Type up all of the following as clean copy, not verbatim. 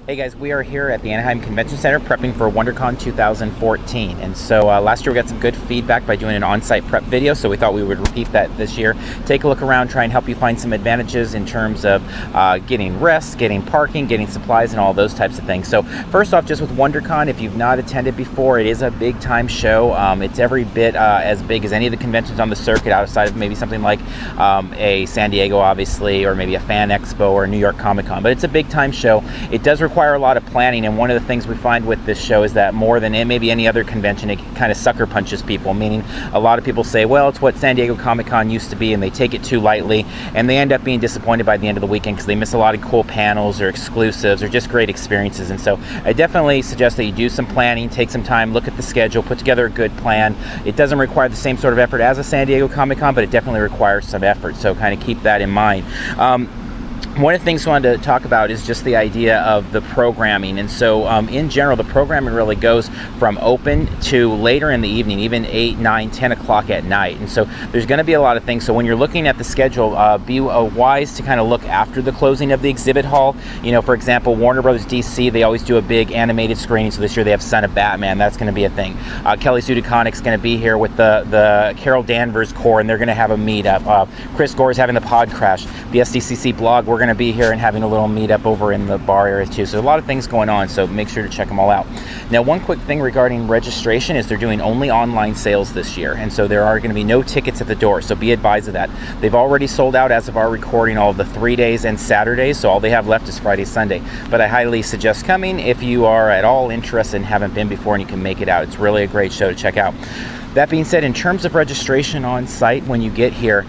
Hey guys, we are here at the Anaheim Convention Center prepping for WonderCon 2014. And so last year we got some good feedback by doing an on-site prep video, so we thought we would repeat that this year. Take a look around, try and help you find some advantages in terms of getting rest, getting parking, getting supplies, and all those types of things. So first off, just with WonderCon, if you've not attended before, it is a big time show. It's every bit as big as any of the conventions on the circuit outside of maybe something like a San Diego, obviously, or maybe a Fan Expo or a New York Comic Con. But it's a big time show. It does require a lot of planning, and one of the things we find with this show is that more than maybe any other convention, it kind of sucker punches people, meaning a lot of people say, well, it's what San Diego Comic-Con used to be, and they take it too lightly, and they end up being disappointed by the end of the weekend because they miss a lot of cool panels or exclusives or just great experiences. And so I definitely suggest that you do some planning, take some time, look at the schedule, put together a good plan. It doesn't require the same sort of effort as a San Diego Comic-Con, but it definitely requires some effort, so kind of keep that in mind. One of the things I wanted to talk about is just the idea of the programming. And so in general, the programming really goes from open to later in the evening, even 8, 9, 10 o'clock at night. And so there's going to be a lot of things. So when you're looking at the schedule, be wise to kind of look after the closing of the exhibit hall. You know, for example, Warner Brothers DC, they always do a big animated screening. So this year they have Son of Batman. That's going to be a thing. Kelly Sue DeConnick's going to be here with the Carol Danvers Corps, and they're going to have a meetup. Chris Gore is having the Pod Crash. The SDCC blog, we're going to be here and having a little meetup over in the bar area too. So a lot of things going on, so make sure to check them all out. Now, one quick thing regarding registration is they're doing only online sales this year, and so there are going to be no tickets at the door, so be advised of that. They've already sold out as of our recording all of the 3 days and Saturdays, so all they have left is Friday, Sunday. But I highly suggest coming if you are at all interested and haven't been before and you can make it out. It's really a great show to check out. That being said, in terms of registration on site when you get here,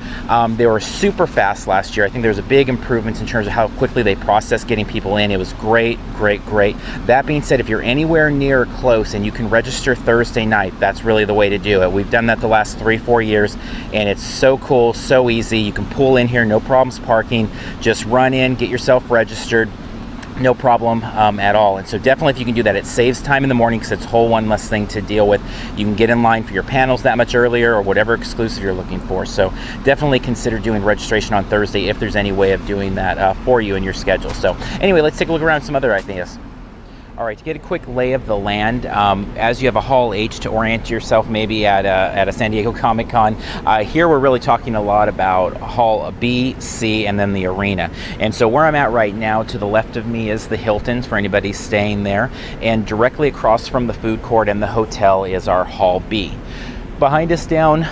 they were super fast last year. I think there was a big improvement in terms of how quickly they processed getting people in. It was great, great, great. That being said, if you're anywhere near or close and you can register Thursday night, that's really the way to do it. We've done that the last 3-4 years, and it's so cool, so easy. You can pull in here, no problems parking. Just run in, get yourself registered. No problem at all. And so definitely if you can do that, it saves time in the morning because it's a whole one less thing to deal with. You can get in line for your panels that much earlier or whatever exclusive you're looking for. So definitely consider doing registration on Thursday if there's any way of doing that for you in your schedule. So anyway, let's take a look around at some other ideas. All right, to get a quick lay of the land, as you have a Hall H to orient yourself maybe at a San Diego Comic-Con, here we're really talking a lot about Hall B, C, and then the arena. And so where I'm at right now, to the left of me is the Hilton for anybody staying there, and directly across from the food court and the hotel is our Hall B. Behind us down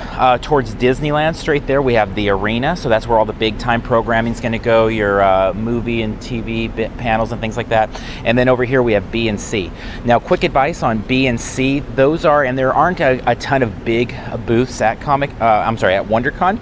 towards Disneyland, straight there, we have the arena. So that's where all the big time programming is going to go, your movie and TV panels and things like that. And then over here we have B and C. Now, quick advice on B and C, those are, and there aren't a ton of big booths at WonderCon.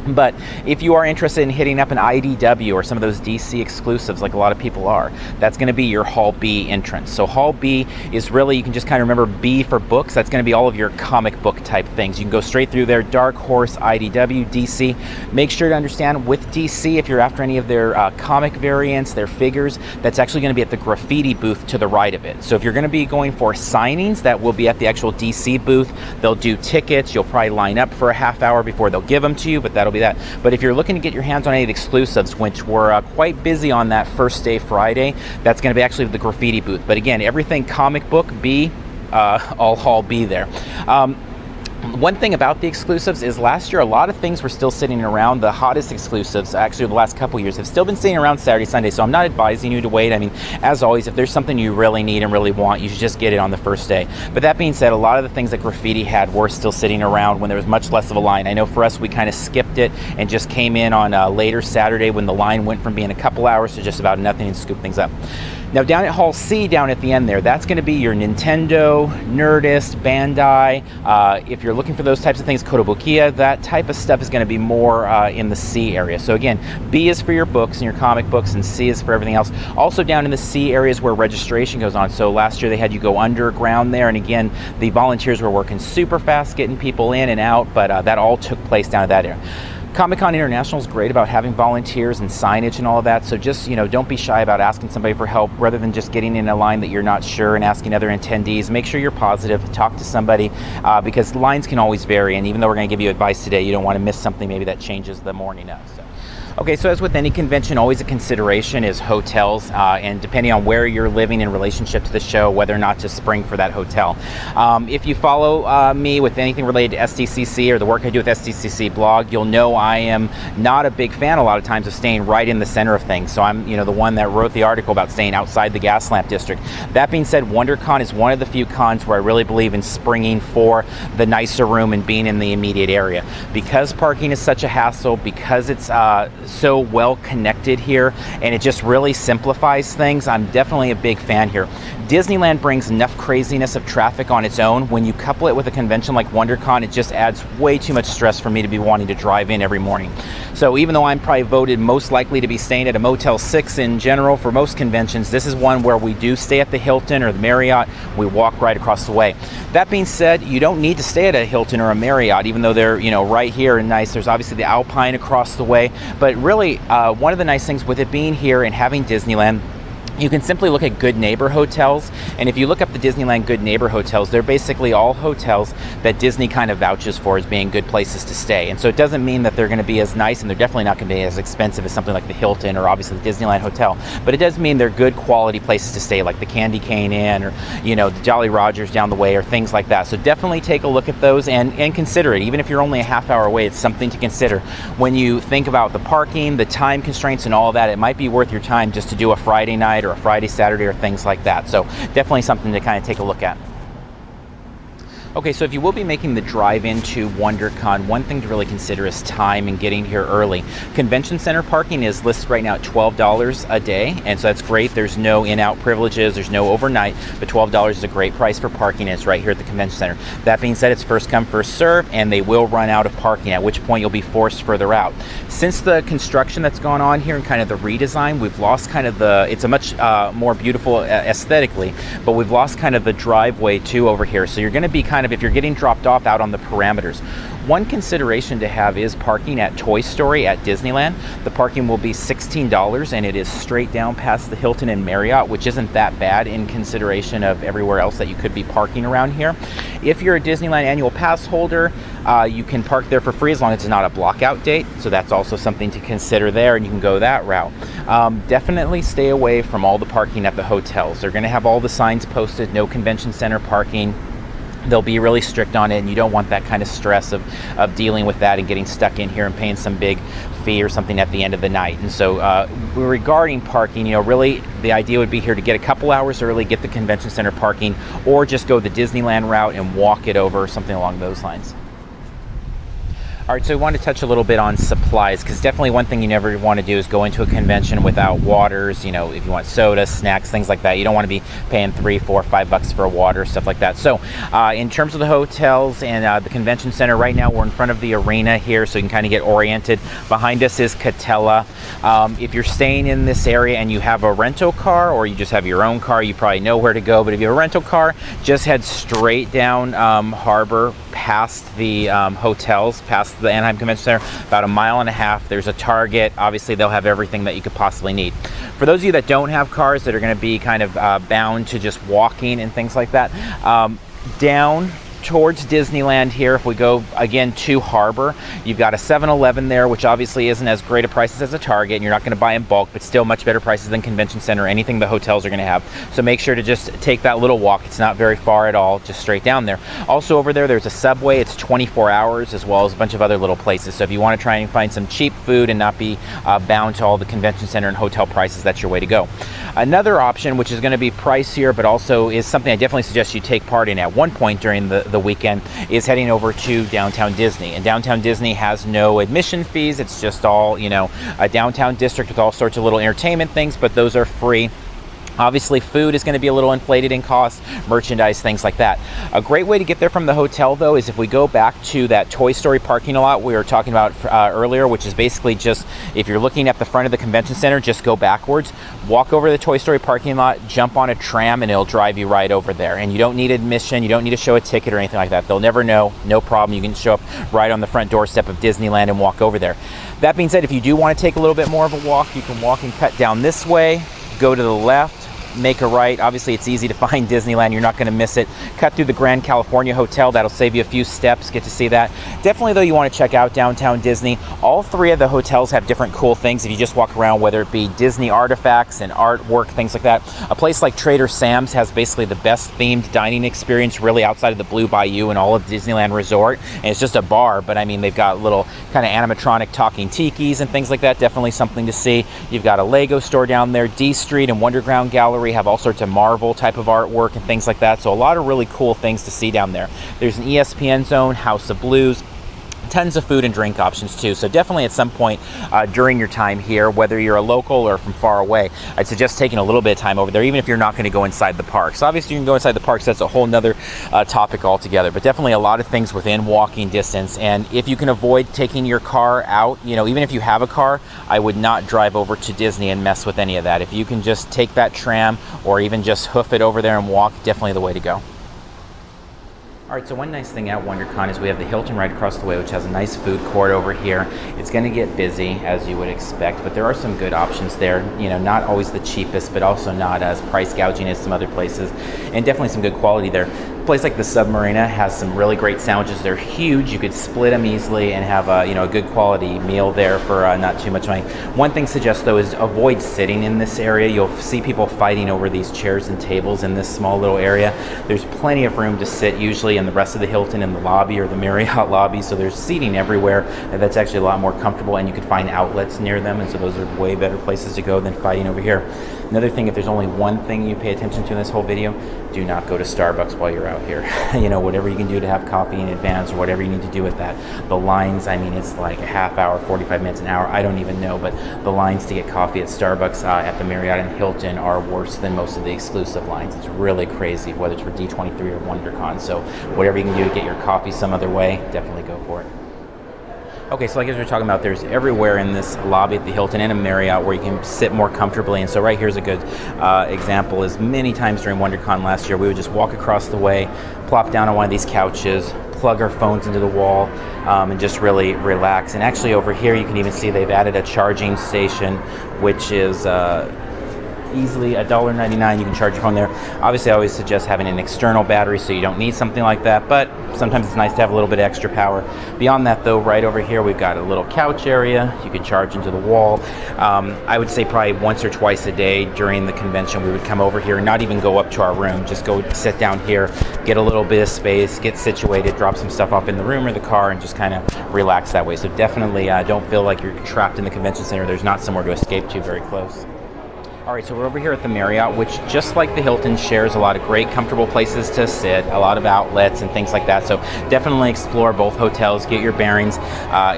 But if you are interested in hitting up an IDW or some of those DC exclusives like a lot of people are, that's going to be your Hall B entrance. So Hall B is really, you can just kind of remember B for books. That's going to be all of your comic book type things. You can go straight through there, Dark Horse, IDW, DC. Make sure to understand with DC, if you're after any of their comic variants, their figures, that's actually going to be at the graffiti booth to the right of it. So if you're going to be going for signings, that will be at the actual DC booth. They'll do tickets. You'll probably line up for a half hour before they'll give them to you, but that'll be that. But if you're looking to get your hands on any of the exclusives, which we're quite busy on that first day Friday, that's going to be actually the graffiti booth. But again, everything comic book B, all Hall B there. One thing about the exclusives is last year a lot of things were still sitting around. The hottest exclusives, actually the last couple years, have still been sitting around Saturday, Sunday, so I'm not advising you to wait. I mean, as always, if there's something you really need and really want, you should just get it on the first day. But that being said, a lot of the things that graffiti had were still sitting around when there was much less of a line. I know for us, we kind of skipped it and just came in on later Saturday when the line went from being a couple hours to just about nothing and scooped things up. Now down at Hall C, down at the end there, that's going to be your Nintendo, Nerdist, Bandai. If you're looking for those types of things, Kotobukiya, that type of stuff is going to be more in the C area. So again, B is for your books and your comic books, and C is for everything else. Also down in the C areas where registration goes on. So last year they had you go underground there, and again, the volunteers were working super fast getting people in and out, but that all took place down at that area. Comic-Con International is great about having volunteers and signage and all of that, so just, you know, don't be shy about asking somebody for help rather than just getting in a line that you're not sure and asking other attendees. Make sure you're positive, talk to somebody, because lines can always vary, and even though we're going to give you advice today, you don't want to miss something maybe that changes the morning of. So. Okay, so as with any convention, always a consideration is hotels, and depending on where you're living in relationship to the show, whether or not to spring for that hotel. If you follow me with anything related to SDCC or the work I do with SDCC blog, you'll know I am not a big fan a lot of times of staying right in the center of things. So I'm, the one that wrote the article about staying outside the gas lamp district. That being said, WonderCon is one of the few cons where I really believe in springing for the nicer room and being in the immediate area. Because parking is such a hassle, because it's so well connected here, and it just really simplifies things, I'm definitely a big fan here. Disneyland brings enough craziness of traffic on its own. When you couple it with a convention like WonderCon, it just adds way too much stress for me to be wanting to drive in every morning. So even though I'm probably voted most likely to be staying at a Motel 6 in general for most conventions, this is one where we do stay at the Hilton or the Marriott. We walk right across the way. That being said, you don't need to stay at a Hilton or a Marriott, even though they're right here and nice. There's obviously the Alpine across the way, but really one of the nice things with it being here and having Disneyland, you can simply look at Good Neighbor hotels, and if you look up the Disneyland Good Neighbor hotels, they're basically all hotels that Disney kind of vouches for as being good places to stay. And so it doesn't mean that they're going to be as nice, and they're definitely not going to be as expensive as something like the Hilton or obviously the Disneyland Hotel, but it does mean they're good quality places to stay, like the Candy Cane Inn or the Jolly Rogers down the way or things like that. So definitely take a look at those and consider it. Even if you're only a half hour away, it's something to consider. When you think about the parking, the time constraints and all that, it might be worth your time just to do a Friday night or a Friday, Saturday, or things like that. So definitely something to kind of take a look at. Okay, so if you will be making the drive into WonderCon, one thing to really consider is time and getting here early. Convention center parking is listed right now at $12 a day, and so that's great. There's no in-out privileges, there's no overnight, but $12 is a great price for parking, and it's right here at the convention center. That being said, it's first come, first serve, and they will run out of parking, at which point you'll be forced further out. Since the construction that's gone on here and kind of the redesign, we've lost kind of it's a much more beautiful aesthetically, but we've lost kind of the driveway too over here. So you're going to be kind of, if you're getting dropped off, out on the parameters. One consideration to have is parking at Toy Story at Disneyland. The parking will be $16, and it is straight down past the Hilton and Marriott, which isn't that bad in consideration of everywhere else that you could be parking around here. If you're a Disneyland annual pass holder, you can park there for free as long as it's not a blockout date, so that's also something to consider there, and you can go that route. Definitely stay away from all the parking at the hotels. They're going to have all the signs posted, no convention center parking. They'll be really strict on it, and you don't want that kind of stress of dealing with that and getting stuck in here and paying some big fee or something at the end of the night. And so regarding parking, really the idea would be here to get a couple hours early, get the convention center parking, or just go the Disneyland route and walk it over, something along those lines. All right, so we want to touch a little bit on supplies, because definitely one thing you never want to do is go into a convention without waters. If you want soda, snacks, things like that, you don't want to be paying $3, $4, $5 for a water, stuff like that. So in terms of the hotels and the convention center, right now we're in front of the arena here, so you can kind of get oriented. Behind us is Catella. If you're staying in this area and you have a rental car, or you just have your own car, you probably know where to go. But if you have a rental car, just head straight down Harbor, past the hotels, past the Anaheim Convention Center, about a mile and a half. There's a Target. Obviously, they'll have everything that you could possibly need. For those of you that don't have cars, that are going to be kind of bound to just walking and things like that, down towards Disneyland here, if we go again to Harbor, you've got a 7-Eleven there, which obviously isn't as great a prices as a Target, and you're not going to buy in bulk, but still much better prices than Convention Center, anything the hotels are going to have. So make sure to just take that little walk. It's not very far at all, just straight down there. Also over there, there's a Subway. It's 24 hours, as well as a bunch of other little places. So if you want to try and find some cheap food and not be bound to all the Convention Center and hotel prices, that's your way to go. Another option, which is going to be pricier, but also is something I definitely suggest you take part in at one point during the weekend, is heading over to Downtown Disney. And Downtown Disney has no admission fees. It's just all, a downtown district with all sorts of little entertainment things, but those are free. Obviously, food is going to be a little inflated in cost, merchandise, things like that. A great way to get there from the hotel, though, is if we go back to that Toy Story parking lot we were talking about earlier, which is basically just, if you're looking at the front of the convention center, just go backwards, walk over to the Toy Story parking lot, jump on a tram, and it'll drive you right over there. And you don't need admission, you don't need to show a ticket or anything like that. They'll never know, no problem. You can show up right on the front doorstep of Disneyland and walk over there. That being said, if you do want to take a little bit more of a walk, you can walk and cut down this way, go to the left, make a right. Obviously, it's easy to find Disneyland. You're not going to miss it. Cut through the Grand California Hotel. That'll save you a few steps. Get to see that. Definitely, though, you want to check out Downtown Disney. All three of the hotels have different cool things. If you just walk around, whether it be Disney artifacts and artwork, things like that. A place like Trader Sam's has basically the best themed dining experience really outside of the Blue Bayou and all of Disneyland Resort. And it's just a bar, but I mean, they've got little kind of animatronic talking tikis and things like that. Definitely something to see. You've got a Lego store down there. D Street and Wonderground Gallery have all sorts of Marvel type of artwork and things like that. So a lot of really cool things to see down there. There's an ESPN zone, House of Blues, tons of food and drink options too. So definitely at some point during your time here, whether you're a local or from far away, I'd suggest taking a little bit of time over there, even if you're not going to go inside the parks. Obviously you can go inside the parks, that's a whole nother topic altogether, but definitely a lot of things within walking distance. And if you can avoid taking your car out, you know, even if you have a car, I would not drive over to Disney and mess with any of that. If you can just take that tram or even just hoof it over there and walk, definitely the way to go. All right, so one nice thing at WonderCon is we have the Hilton right across the way, which has a nice food court over here. It's going to get busy, as you would expect, but there are some good options there. You know, not always the cheapest, but also not as price gouging as some other places, and definitely some good quality there. A place like the Submarina has some really great sandwiches. They're huge. You could split them easily and have a, you know, a good quality meal there for not too much money. One thing to suggest though is avoid sitting in this area. You'll see people fighting over these chairs and tables in this small little area. There's plenty of room to sit usually in the rest of the Hilton in the lobby or the Marriott lobby, so there's seating everywhere, and that's actually a lot more comfortable, and you can find outlets near them, and so those are way better places to go than fighting over here. Another thing, if there's only one thing you pay attention to in this whole video, do not go to Starbucks while you're out here. You know, whatever you can do to have coffee in advance or whatever you need to do with that. The lines, I mean, it's like a half hour, 45 minutes, an hour, I don't even know, but the lines to get coffee at Starbucks at the Marriott and Hilton are worse than most of the exclusive lines. It's really crazy, whether it's for D23 or WonderCon, so whatever you can do to get your coffee some other way, definitely go for it. Okay, so like as we were talking about, there's everywhere in this lobby at the Hilton and a Marriott where you can sit more comfortably. And so right here's a good example is many times during WonderCon last year, we would just walk across the way, plop down on one of these couches, plug our phones into the wall, and just really relax. And actually over here, you can even see they've added a charging station, which is easily $1.99. You can charge your phone there. Obviously, I always suggest having an external battery so you don't need something like that, but sometimes it's nice to have a little bit of extra power. Beyond that though, right over here we've got a little couch area. You can charge into the wall. I would say probably once or twice a day during the convention we would come over here and not even go up to our room, just go sit down here, get a little bit of space, get situated, drop some stuff off in the room or the car, and just kind of relax that way. So definitely don't feel like you're trapped in the convention center. There's not somewhere to escape to very close. All right, so we're over here at the Marriott, which just like the Hilton shares a lot of great comfortable places to sit, a lot of outlets and things like that. So definitely explore both hotels, get your bearings.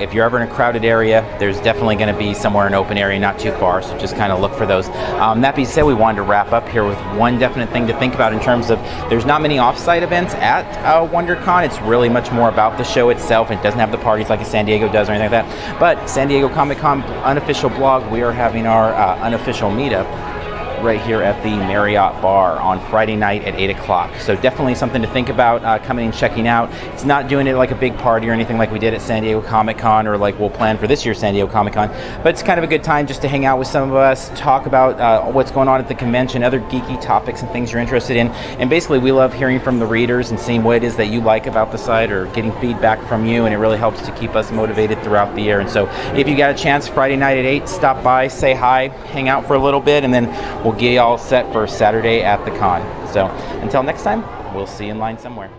If you're ever in a crowded area, there's definitely going to be somewhere in an open area not too far, so just kind of look for those. That being said, we wanted to wrap up here with one definite thing to think about in terms of there's not many off-site events at WonderCon. It's really much more about the show itself. It doesn't have the parties like a San Diego does or anything like that. But San Diego Comic-Con unofficial blog, we are having our unofficial meetup right here at the Marriott bar on Friday night at 8 o'clock. So definitely something to think about coming and checking out. It's not doing it like a big party or anything like we did at San Diego Comic-Con or like we'll plan for this year's San Diego Comic-Con, but it's kind of a good time just to hang out with some of us, talk about what's going on at the convention, other geeky topics and things you're interested in. And basically we love hearing from the readers and seeing what it is that you like about the site or getting feedback from you, and it really helps to keep us motivated throughout the year. And so if you got a chance Friday night at 8, stop by, say hi, hang out for a little bit, and then we'll get you all set for Saturday at the con. So until next time, we'll see you in line somewhere.